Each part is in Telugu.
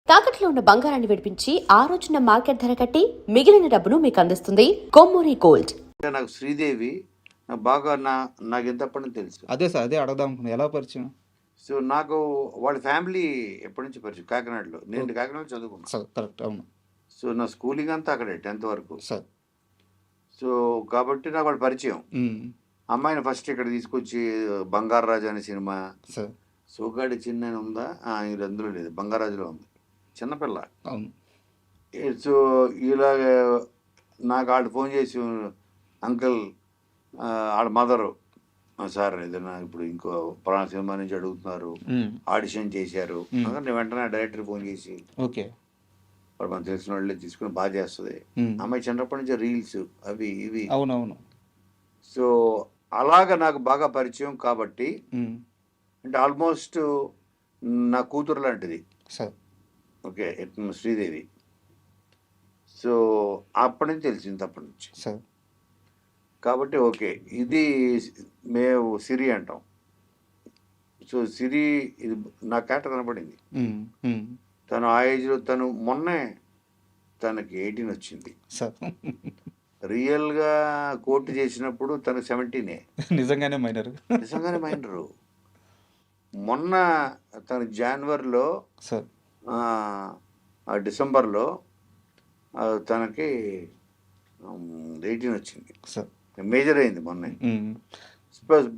తాకట్లో ఉన్న బంగారాన్ని విడిపించి ఆ రోజున మార్కెట్ ధర కట్టి మిగిలిన డబ్బును మీకు అందిస్తుంది కొమ్మూరి గోల్డ్. నాకు శ్రీదేవి నాకు బాగా నాకు ఎంతప్పటి నుంచి తెలుసు. అదే సార్, అదే అడగదాం అనుకున్నా, ఎలా పరిచయం? సో నాకు వాళ్ళ ఫ్యామిలీ ఎప్పటి నుంచి పరిచయం, కాకినాడలో. నేను కాకినాడలో చదువుకున్నాను సార్. కరెక్ట్, అవును సో నా స్కూలింగ్ అంతా అక్కడే 10th వరకు సార్. సో కాబట్టి నాకు వాళ్ళు పరిచయం. అమ్మాయిని ఫస్ట్ ఇక్కడ తీసుకొచ్చి బంగారాజు అనే సినిమా, సార్ సోగాడి చిన్న ఉందా, ఇది అందులో లేదు, బంగారాజులో ఉంది, చిన్నపిల్ల. అవును. సో ఇలాగ నాకు వాళ్ళు ఫోన్ చేసి, అంకుల్ వాళ్ళ మదరు, సార్ ఏదైనా ఇప్పుడు ఇంకో పురాణ సినిమా నుంచి అడుగుతున్నారు, ఆడిషన్ చేశారు. నేను వెంటనే డైరెక్టర్ ఫోన్ చేసి, ఓకే వాడు మనకు తెలిసిన వాళ్ళే తీసుకుని బాగా చేస్తుంది. అమ్మాయి చిన్నప్పటి నుంచి రీల్స్ అవి ఇవి. అవునవును. సో అలాగ నాకు బాగా పరిచయం కాబట్టి, అంటే ఆల్మోస్ట్ నా కూతురు లాంటిది సార్. ఓకే శ్రీదేవి. సో అప్పటి నుంచి తెలిసింది, అప్పటి నుంచి. సార్ కాబట్టి ఓకే, ఇది మేము సిరి అంటాం. సో సిరి ఇది నా క్యారెక్టర్ కనపడింది. తను ఆ ఏజ్లో, తను మొన్నే తనకి 18 వచ్చింది. సార్ రియల్గా కోర్టు చేసినప్పుడు తను 17. నిజంగానే మైనర్. నిజంగానే మైనరు. మొన్న తను జనవరిలో, సార్ డిసెంబర్లో తనకి 18 వచ్చింది. సార్ మేజర్ అయింది మొన్న.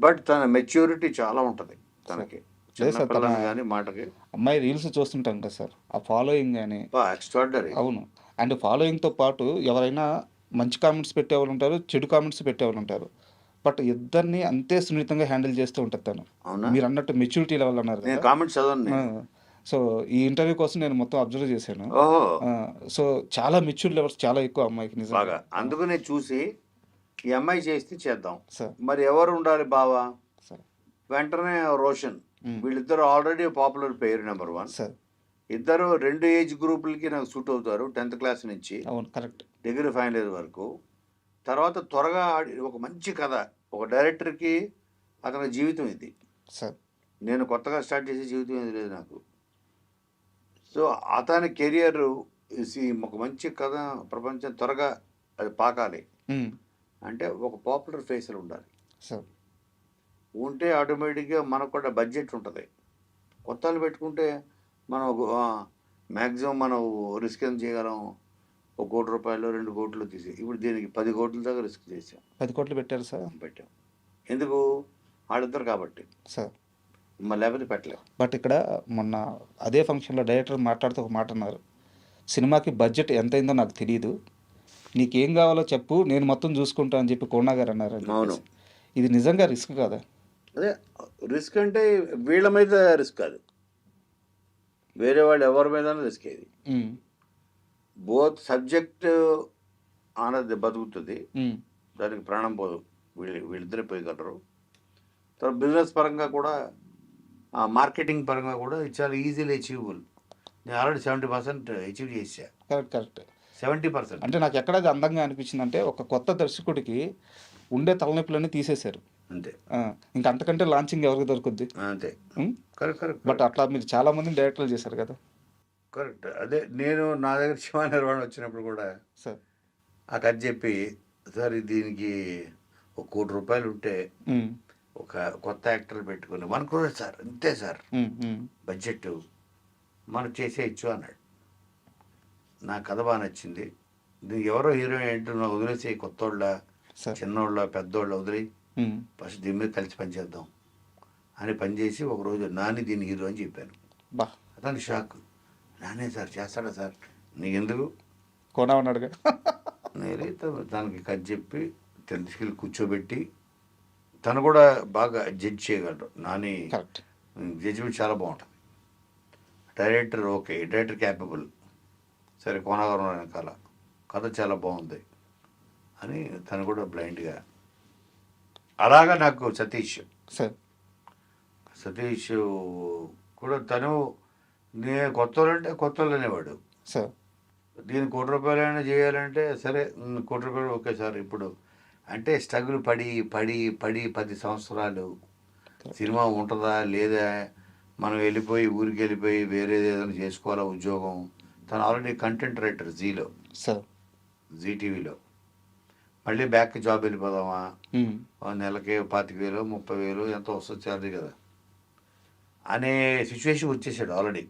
బట్ తన మెచ్యూరిటీ చాలా ఉంటుంది తనకి, కానీ మాటకి. అమ్మాయి రీల్స్ చూస్తుంటాం కదా సార్, ఆ ఫాలోయింగ్ కానీ ఎక్స్ట్రాడినరీ. అవును. అండ్ ఫాలోయింగ్తో పాటు ఎవరైనా మంచి కామెంట్స్ పెట్టేవాళ్ళు ఉంటారు, చెడు కామెంట్స్ పెట్టేవాళ్ళు ఉంటారు. బట్ ఇద్దరిని అంతే సున్నితంగా హ్యాండిల్ చేస్తూ ఉంటుంది తను. మీరు అన్నట్టు మెచ్యూరిటీ లెవెల్ అన్నారు, కామెంట్స్ చదవండి. సో ఈ ఇంటర్వ్యూ కోసం నేను మొత్తం అబ్జర్వ్ చేశాను. సో చాలా మెచ్యూర్ లెవెల్స్ చాలా ఎక్కువ అమ్మాయికి నిజంగా. అందుకనే చూసి ఈ అమ్మాయి చేస్తే చేద్దాం సార్. మరి ఎవరు ఉండాలి బావా? వెంటనే రోషన్. వీళ్ళిద్దరు ఆల్రెడీ పాపులర్ పేరు, నెంబర్ 1 సార్. ఇద్దరు 2 ఏజ్ గ్రూపులకి నాకు సూట్ అవుతారు, 10th క్లాస్ నుంచి కరెక్ట్ డిగ్రీ ఫైనల్ ఇయర్ వరకు. తర్వాత త్వరగా ఒక మంచి కథ, ఒక డైరెక్టర్కి అతని జీవితం ఇది సార్. నేను కొత్తగా స్టార్ట్ చేసే జీవితం ఏది లేదు నాకు. సో అతని కెరియర్ ఒక మంచి కథ ప్రపంచం త్వరగా అది పాకాలి అంటే ఒక పాపులర్ ఫేస్లు ఉండాలి సార్. ఉంటే ఆటోమేటిక్గా మనకు కూడా బడ్జెట్ ఉంటుంది. కొత్తలు పెట్టుకుంటే మనం మ్యాక్సిమం మనం రిస్క్ ఎంత చేయగలం, 1 కోటి రూపాయలు 2 కోట్లు తీసి. ఇప్పుడు దీనికి 10 కోట్ల దాకా రిస్క్ చేసాం. 10 కోట్లు పెట్టారు సార్. పెట్టాం. ఎందుకు? వాళ్ళిద్దరు కాబట్టి సార్. మళ్ళీ లేకపోతే పెట్టలేము. బట్ ఇక్కడ మొన్న అదే ఫంక్షన్లో డైరెక్టర్ మాట్లాడుతూ ఒక మాట అన్నారు, సినిమాకి బడ్జెట్ ఎంత అయిందో నాకు తెలియదు, నీకేం కావాలో చెప్పు, నేను మొత్తం చూసుకుంటా అని చెప్పి కోనా గారు అన్నారు. అవును. ఇది నిజంగా రిస్క్ కాదా? అదే రిస్క్ అంటే వీళ్ళ మీద రిస్క్ కాదు, వేరే వాళ్ళు ఎవరి మీద రిస్క్. ఇది బోత్ సబ్జెక్ట్ అన్నది బతుకుతుంది, దానికి ప్రాణం పోదు, వీళ్ళిద్దరే పోయగలరు. తర్వాత బిజినెస్ పరంగా కూడా, మార్కెటింగ్ పరంగా కూడా ఇది చాలా ఈజీలీ అచీవబుల్. నేను ఆల్రెడీ 70% అచీవ్ చేసా. కరెక్ట్ 70%. అంటే నాకు ఎక్కడ అందంగా అనిపించింది అంటే, ఒక కొత్త దర్శకుడికి ఉండే తలనొప్పులన్నీ తీసేశారు అంతే. ఇంకా అంతకంటే లాంచింగ్ ఎవరికి దొరుకుద్ది? అంతే. కరెక్ట్. బట్ అట్లా మీరు చాలా మందిని డైరెక్టర్లు చేశారు కదా. కరెక్ట్. అదే నేను నా దగ్గర శివ నిర్వహణ వచ్చినప్పుడు కూడా సార్ ఆ కథ చెప్పి, సార్ దీనికి 1 కోటి రూపాయలు ఉంటే ఒక కొత్త యాక్టర్ పెట్టుకుని 1 crore సార్, అంతే సార్ బడ్జెట్, మనం చేసేయచ్చు అన్నాడు. నా కథ బాగా నచ్చింది. దీనికి ఎవరో హీరోయిన్ ఏంటో వదిలేసి, కొత్తోళ్ళ చిన్నోళ్ళ పెద్దోళ్ళ వదిలి ఫస్ట్ దీని మీద కలిసి పనిచేద్దాం అని పనిచేసి ఒకరోజు నాని దీని హీరో అని చెప్పాను. అతనికి షాక్. నానే సార్ చేస్తాడా సార్? నీకెందుకు, కోనా ఉన్నాడుగా. నేనైతే దానికి కథ చెప్పి తీసుకెళ్ళి కూర్చోబెట్టి, తను కూడా బాగా జడ్జ్ చేయగలరు. నాని జడ్జిమెంట్ చాలా బాగుంటుంది. డైరెక్టర్ ఓకే, డైరెక్టర్ క్యాపబుల్, సరే కోనగారు వెనకాల కథ చాలా బాగుంది అని తను కూడా బ్లైండ్గా. అలాగా నాకు సతీష్ కూడా, తను నేను కొత్త వాళ్ళు అనేవాడు. దీన్ని 1 కోటి రూపాయలైనా చేయాలంటే సరే 1 కోటి రూపాయలు ఓకే సార్. ఇప్పుడు అంటే స్ట్రగుల్ పడి 10 సంవత్సరాలు సినిమా ఉంటుందా లేదా, మనం వెళ్ళిపోయి ఊరికి వెళ్ళిపోయి వేరేది ఏదైనా చేసుకోవాలా ఉద్యోగం. తను ఆల్రెడీ కంటెంట్ రైటర్ జీలో, సార్ జీ టీవీలో. మళ్ళీ బ్యాక్ జాబ్ వెళ్ళిపోదామా, నెలకి 25,000 30,000 ఎంత వస్తుంది శాలరీ కదా అనే సిచ్యువేషన్ వచ్చేసాడు ఆల్రెడీ.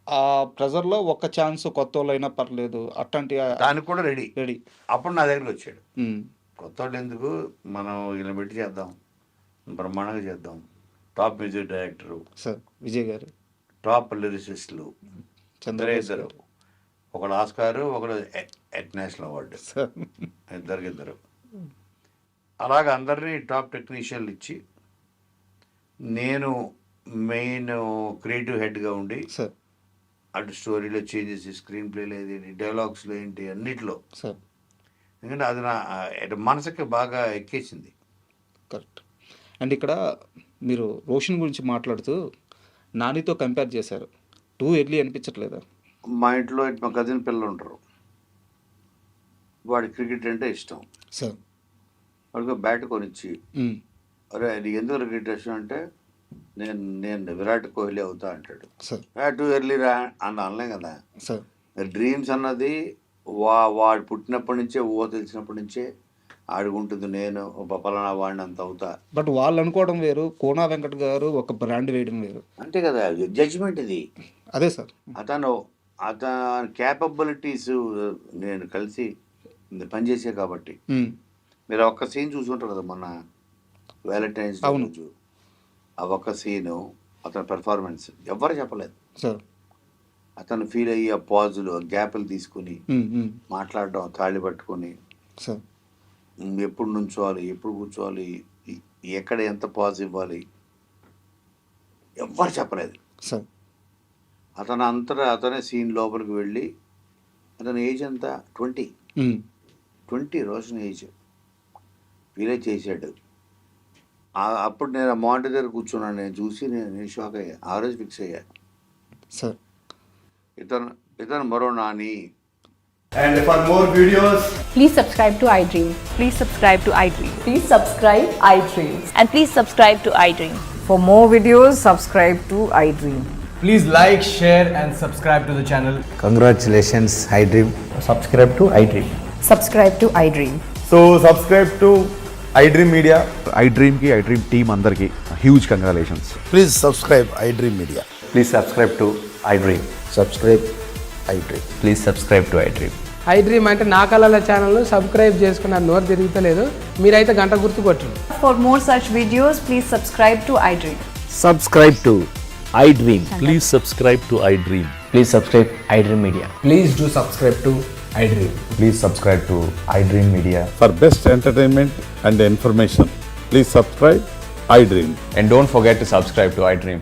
ఆ ప్రెజర్లో ఒక్క ఛాన్స్ కొత్త వాళ్ళు అయినా పర్లేదు అట్లాంటి దానికి కూడా రెడీ. రెడీ. అప్పుడు నా దగ్గరికి వచ్చాడు. కొత్త వాళ్ళు ఎందుకు, మనం ఇలా పెట్టి చేద్దాం, బ్రహ్మాండంగా చేద్దాం. Top music director sir Vijay గారు, టాప్ లిరిసిస్టులు చంద్రబాబు ఇద్దరు, ఒకడు ఆస్కారు, ఒకడు నేషనల్ అవార్డు, ఇద్దరు. అలాగ అందరినీ టాప్ టెక్నీషియన్లు ఇచ్చి నేను మెయిన్ క్రియేటివ్ హెడ్గా ఉండి సార్ అటు స్టోరీలో చేంజెస్, స్క్రీన్ ప్లేలో ఏది, డైలాగ్స్లో ఏంటి, అన్నిట్లో. సార్ ఎందుకంటే అది నా మనసుకి బాగా ఎక్కేసింది. కరెక్ట్. అండ్ ఇక్కడ మీరు రోషన్ గురించి మాట్లాడుతూ నానితో కంపేర్ చేశారు. టూ ఎర్లీ అనిపించట్లేదా? మా ఇంట్లో మా కజిన్ పిల్లలు ఉంటారు, వాడి క్రికెట్ అంటే ఇష్టం. సార్ వాడికి బ్యాట్ కొనిచ్చి, అరే అది ఎందుకు క్రికెట్ ఇష్టం అంటే నేను విరాట్ కోహ్లీ అవుతా అంటాడు. సార్ టూ ఎర్లీ రా అని అనలేం కదా. సార్ డ్రీమ్స్ అన్నది వాడు పుట్టినప్పటి నుంచే, తెలిసినప్పటి నుంచే ఆడుకుంటుంది. నేను పలానా వాడిని అంత అవుతా. బట్ వాళ్ళు అనుకోవడం వేరు, కోనా వెంకట్ గారు ఒక బ్రాండ్ వేయడం వేరు. అంతే కదా, జడ్జిమెంట్ ఇది. అదే సార్, అతని క్యాపబిలిటీస్ నేను కలిసి పనిచేసే కాబట్టి. మీరు ఒక్క సీన్ చూసుకుంటారు కదా మొన్న వ్యాలంటైన్స్ డే రోజు, ఆ ఒక్క సీను అతని పెర్ఫార్మెన్స్ ఎవరు చెప్పలేదు సార్. అతను ఫీల్ అయ్యి ఆ పాజులు, ఆ గ్యాప్లు తీసుకుని మాట్లాడడం, తాళి పట్టుకొని సార్ ఎప్పుడు నుంచోవాలి, ఎప్పుడు కూర్చోవాలి, ఎక్కడ ఎంత పాజ్ ఇవ్వాలి ఎవ్వరు చెప్పలేదు సార్. అతనే సీన్ లోపలికి వెళ్ళి, అతని ఏజ్ ఎంత 20 రోషన్ ఏజ్ ఫీల్ చేశాడు. అప్పుడు నేను ఆ మానిటర్ దగ్గర కూర్చున్నాను, నేను చూసి నేను షాక్ అయ్యా. ఆ రోజు ఫిక్స్ అయ్యా సార్ ఇతను మరో Nani. And for more videos, please subscribe to iDream. Please subscribe to iDream. Please subscribe iDream. And please subscribe to iDream. For more videos, subscribe to iDream. please like, share and subscribe to the channel. Congratulations, iDream. Subscribe to iDream. Subscribe to iDream. So subscribe to iDream Media. iDream ki iDream team andarki huge congratulations. Please subscribe iDream Media. Please subscribe to iDream. Subscribe iDream. Please subscribe to iDream. iDream అంటే నా కళల ఛానల్ను సబ్స్క్రైబ్ చేసుకున్న నోరు తిరుగుతలేదు, మీరైతే గంట గుర్తు కొట్టండి. For more such videos, please subscribe to iDream. Subscribe to iDream. Please subscribe to iDream. Please subscribe iDream Media. Please do subscribe to iDream. Please subscribe to iDream Media. For best entertainment and information, please subscribe iDream. And don't forget to subscribe to iDream.